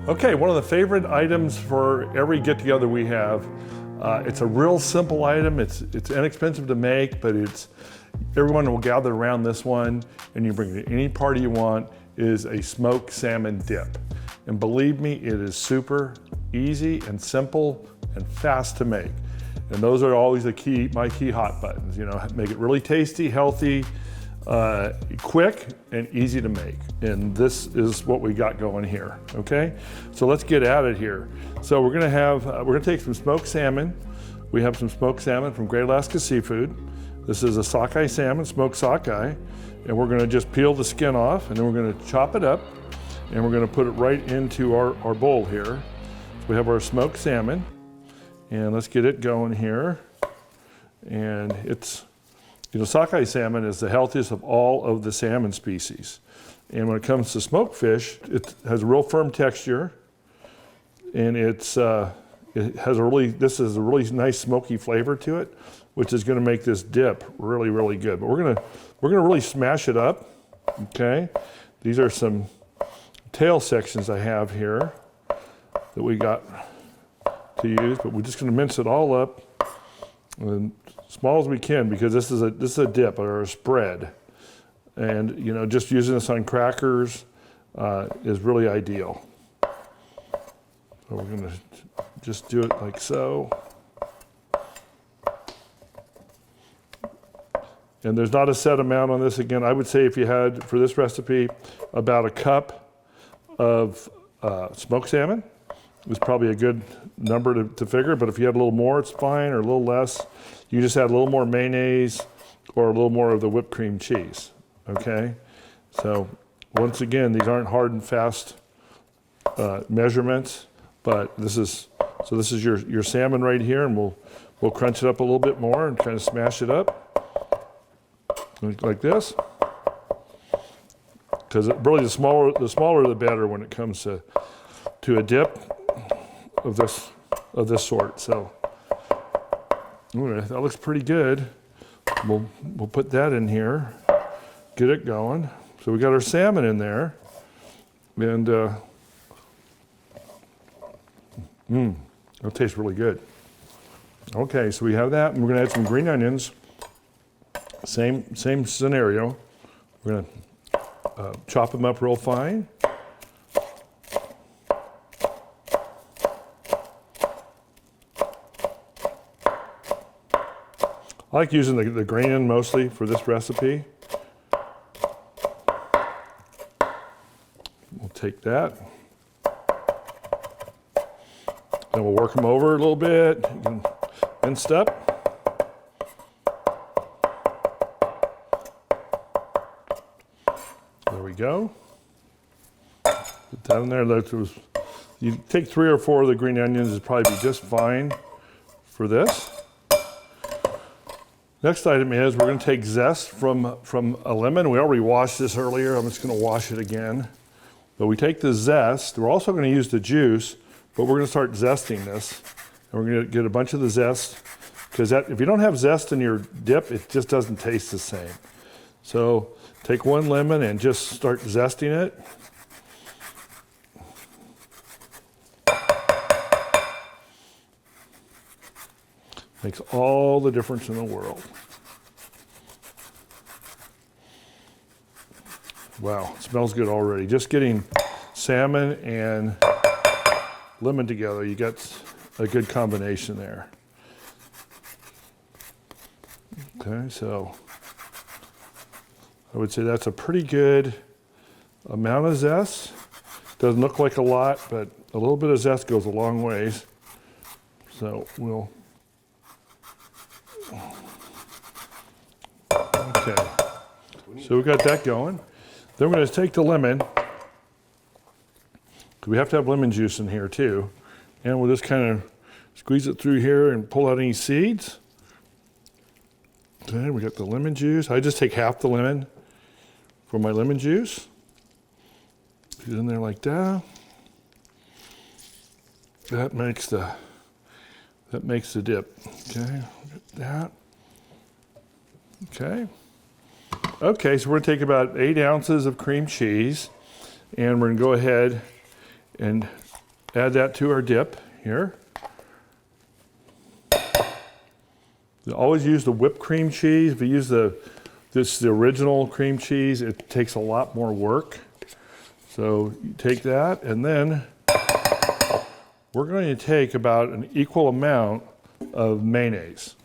Okay, one of the favorite items for every get-together we have. It's a real simple item. It's inexpensive to make, but everyone will gather around this one, and you bring it to any party you want. Is a smoked salmon dip, and believe me, it is super easy and simple and fast to make. And those are always my key hot buttons. You know, make it really tasty, healthy, quick, and easy to make. And this is what we got going here. Okay, so let's get at it here. So we're gonna take some smoked salmon. We have some smoked salmon from Great Alaska Seafood. This is a sockeye salmon, smoked sockeye, and we're gonna just peel the skin off, and then we're gonna chop it up, and we're gonna put it right into our bowl here. So we have our smoked salmon, and let's get it going here. And sockeye salmon is the healthiest of all of the salmon species. And when it comes to smoked fish, it has a real firm texture, and this has a really nice smoky flavor to it, which is going to make this dip really, really good. But we're gonna really smash it up. Okay, these are some tail sections I have here that we got to use, but we're just going to mince it all up and small as we can, because this is a dip or a spread, and just using this on crackers is really ideal. So we're going to just do it like so. And there's not a set amount on this. Again, I would say if you had, for this recipe, about a cup of smoked salmon is probably a good number to figure, but if you had a little more, it's fine, or a little less. You just add a little more mayonnaise or a little more of the whipped cream cheese, okay? So once again, these aren't hard and fast measurements, but this is your salmon right here, and we'll crunch it up a little bit more and kind of smash it up like this. Because really the smaller the better when it comes to a dip of this sort. So that looks pretty good. We'll put that in here, get it going. So we got our salmon in there, and it'll taste really good. Okay, so we have that, and we're gonna add some green onions. Same scenario. We're gonna chop them up real fine. I like using the grain in mostly for this recipe. We'll take that. Then we'll work them over a little bit, minced up. There we go. Put that in there. You take 3 or 4 of the green onions, it'd probably be just fine for this. Next item is we're going to take zest from a lemon. We already washed this earlier. I'm just going to wash it again. But we take the zest. We're also going to use the juice, but we're going to start zesting this. And we're going to get a bunch of the zest, because if you don't have zest in your dip, it just doesn't taste the same. So take 1 lemon and just start zesting it. Makes all the difference in the world. Wow, it smells good already. Just getting salmon and lemon together, you got a good combination there. Okay, so I would say that's a pretty good amount of zest. Doesn't look like a lot, but a little bit of zest goes a long ways. So okay, so we got that going. Then we're going to take the lemon, because we have to have lemon juice in here too, and we'll just kind of squeeze it through here and pull out any seeds. Okay, we got the lemon juice. I just take half the lemon for my lemon juice. Put it in there like that. That makes the dip. Okay, get that. Okay. Okay, so we're going to take about 8 ounces of cream cheese, and we're going to go ahead and add that to our dip here. You always use the whipped cream cheese. If you use the original cream cheese, it takes a lot more work. So you take that, and then we're going to take about an equal amount of mayonnaise.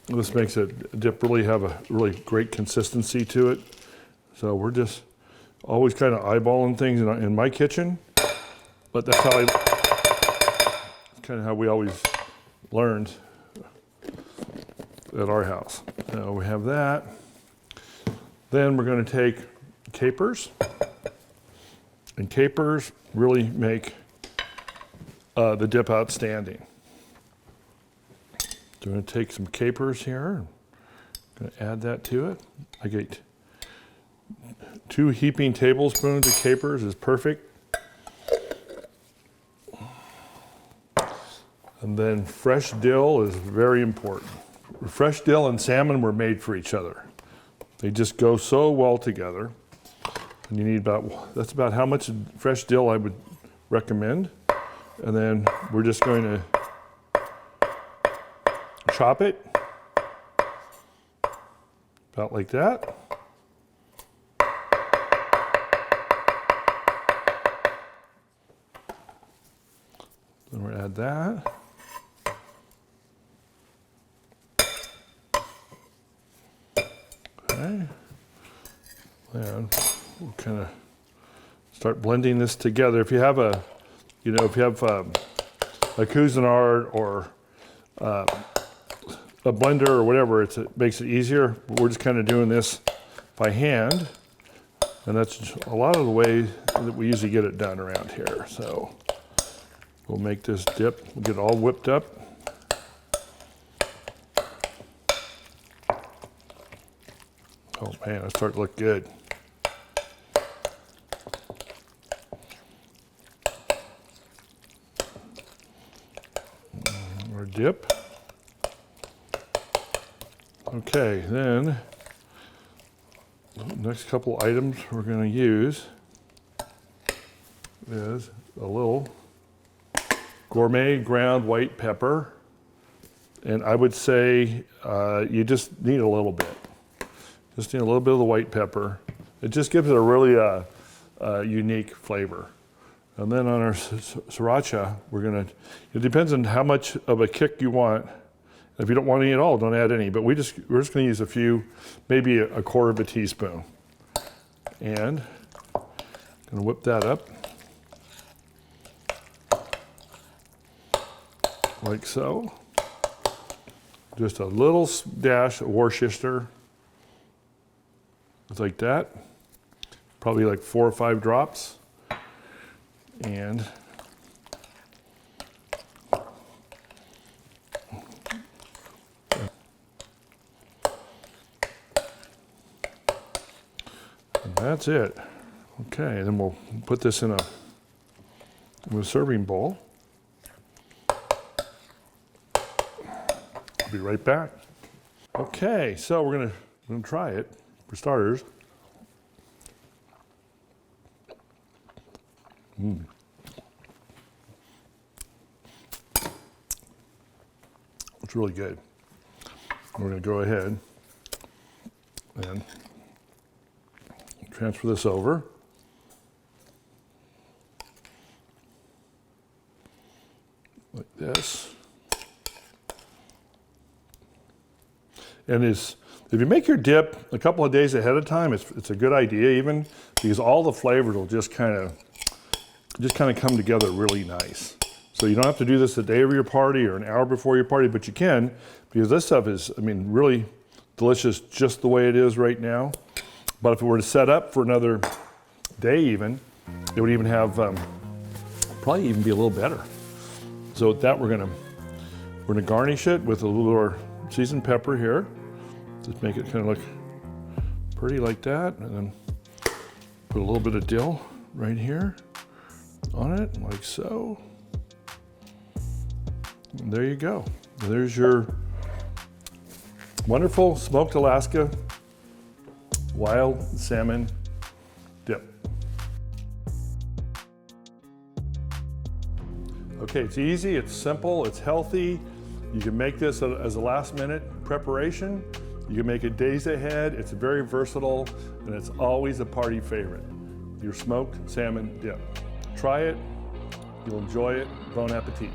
This makes a dip really have a really great consistency to it. So we're just always kind of eyeballing things in my kitchen, but that's kind of how we always learned at our house. So we have that. Then we're going to take capers, and capers really make the dip outstanding. So I'm going to take some capers here. I'm going to add that to it. I get 2 heaping tablespoons of capers is perfect. And then fresh dill is very important. Fresh dill and salmon were made for each other. They just go so well together. And you need that's about how much fresh dill I would recommend. And then we're just going to chop it about like that. Then we'll add that. Okay. And we'll kind of start blending this together. If you have a Cuisinart or a blender or whatever, it makes it easier. But we're just kind of doing this by hand, and that's a lot of the way that we usually get it done around here. So we'll make this dip, we'll get it all whipped up. Oh man, it's starting to look good. Our dip. Okay, then the next couple items we're going to use is a little gourmet ground white pepper. And I would say you just need a little bit. Just need a little bit of the white pepper. It just gives it a really unique flavor. And then on our sriracha, it depends on how much of a kick you want. If you don't want any at all, don't add any. But we're just going to use a few, maybe a quarter of a teaspoon. And I'm going to whip that up. Like so. Just a little dash of Worcestershire. It's like that. Probably like 4 or 5 drops. And that's it. Okay, then we'll put this in a serving bowl. I'll be right back. Okay, so we're gonna try it for starters. It's really good. We're going to go ahead and transfer this over. Like this. And if you make your dip a couple of days ahead of time, it's a good idea even, because all the flavors will just kind of come together really nice. So you don't have to do this the day of your party or an hour before your party, but you can, because this stuff is, really delicious just the way it is right now. But if it were to set up for another day even, it would even have, probably even be a little better. So with that, we're gonna garnish it with a little more seasoned pepper here. Just make it kind of look pretty like that. And then put a little bit of dill right here on it, like so. And there you go. There's your wonderful smoked Alaska wild salmon dip. Okay, it's easy, it's simple, it's healthy. You can make this as a last minute preparation. You can make it days ahead. It's very versatile, and it's always a party favorite. Your smoked salmon dip. Try it, you'll enjoy it. Bon appetit.